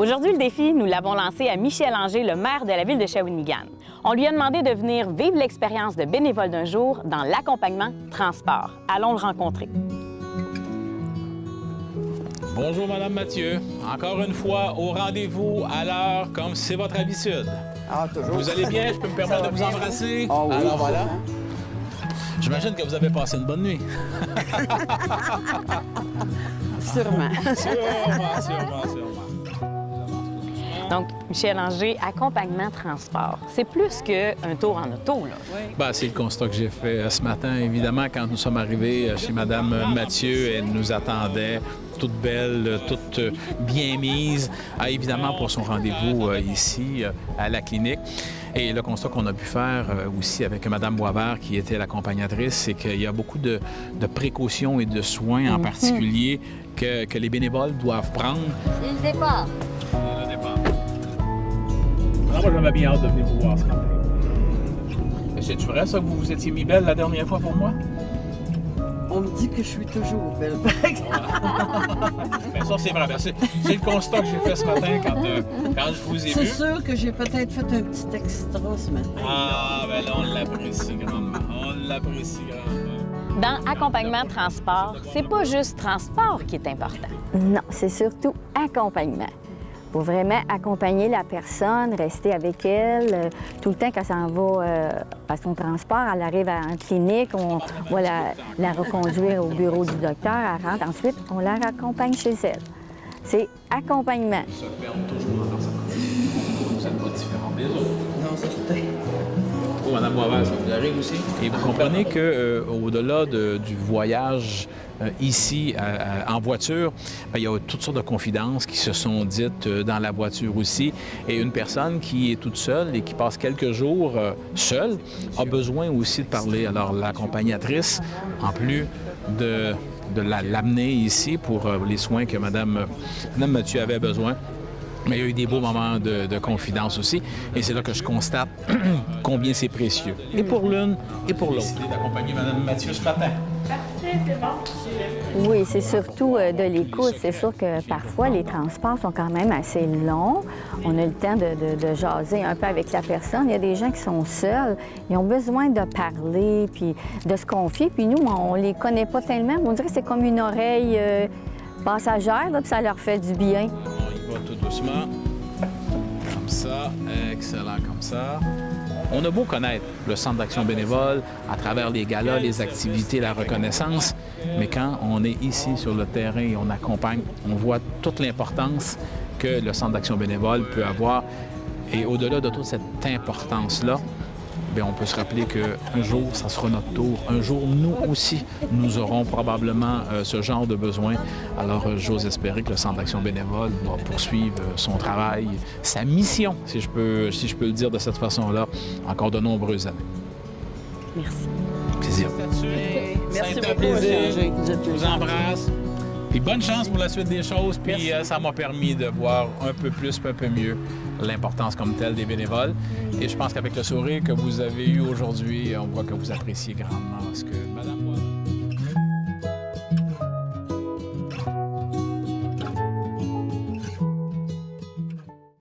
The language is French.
Aujourd'hui, le défi, nous l'avons lancé à Michel Anger, le maire de la ville de Shawinigan. On lui a demandé de venir vivre l'expérience de bénévole d'un jour dans l'accompagnement transport. Allons le rencontrer. Bonjour, Madame Mathieu. Encore une fois, au rendez-vous, à l'heure, comme c'est votre habitude. Ah, toujours. Vous allez bien? Je peux me permettre de vous embrasser? Ah oui. Alors voilà. J'imagine que vous avez passé une bonne nuit. Sûrement. Sûrement. Donc, Michel Anger, accompagnement transport, c'est plus qu'un tour en auto, là. Ben, c'est le constat que j'ai fait ce matin. Évidemment, quand nous sommes arrivés chez Mme Mathieu, elle nous attendait toute belle, toute bien mise, évidemment pour son rendez-vous ici à la clinique. Et le constat qu'on a pu faire aussi avec Mme Boisvert, qui était l'accompagnatrice, c'est qu'il y a beaucoup de précautions et de soins en particulier que les bénévoles doivent prendre. C'est le départ. Le départ. Alors, moi, j'avais bien hâte de venir vous voir ce matin. C'est-tu vrai, ça, que vous vous étiez mis belle la dernière fois pour moi? On me dit que je suis toujours belle, par exemple. Bien, ça, c'est vrai. Ben, c'est le constat que j'ai fait ce matin quand je vous ai C'est vu. sûr que j'ai peut-être fait un petit extra ce matin. Ah, ben là, on l'apprécie grandement. On l'apprécie grandement. Dans accompagnement transport, c'est pas juste transport qui est important. Non, c'est surtout accompagnement. Pour vraiment accompagner la personne, rester avec elle tout le temps quand ça en va à son transport. Elle arrive en clinique, on va la reconduire au bureau du docteur, elle rentre. Ensuite, on la raccompagne chez elle. C'est accompagnement. Se perdre toujours dans sa Vous n'êtes pas différent des autres. Non, c'est certain. Oh, Mme Boisvert, ça vous arrive aussi? Et vous comprenez qu'au-delà du voyage ici en voiture, bien, il y a toutes sortes de confidences qui se sont dites dans la voiture aussi. Et une personne qui est toute seule et qui passe quelques jours seule a besoin aussi de parler. Alors, l'accompagnatrice, en plus de l'amener ici pour les soins que Mme Mathieu avait besoin, mais il y a eu des beaux moments de confidence aussi. Et c'est là que je constate combien c'est précieux. Et pour l'une et pour l'autre. D'accompagner Mme Mathieu ce matin. Parfait, c'est bon. Oui, c'est surtout de l'écoute. C'est sûr que parfois, les transports sont quand même assez longs. On a le temps de jaser un peu avec la personne. Il y a des gens qui sont seuls. Ils ont besoin de parler puis de se confier. Puis nous, on les connaît pas tellement. On dirait que c'est comme une oreille passagère, là, puis ça leur fait du bien. On y va tout doucement. Comme ça. Excellent, comme ça. On a beau connaître le Centre d'action bénévole à travers les galas, les activités, la reconnaissance, mais quand on est ici sur le terrain et on accompagne, on voit toute l'importance que le Centre d'action bénévole peut avoir. Et au-delà de toute cette importance-là, bien, on peut se rappeler qu'un jour, ça sera notre tour. Un jour, nous aussi, nous aurons probablement ce genre de besoin. Alors, j'ose espérer que le Centre d'action bénévole va poursuivre son travail, sa mission, si je peux le dire de cette façon-là, encore de nombreuses années. Merci. Plaisir. Merci C'est un beaucoup, plaisir. Anger. Vous êtes Je vous embrasse. Puis bonne chance pour la suite des choses. Puis ça m'a permis de voir un peu plus, un peu mieux l'importance comme telle des bénévoles. Et je pense qu'avec le sourire que vous avez eu aujourd'hui, on voit que vous appréciez grandement ce que Mme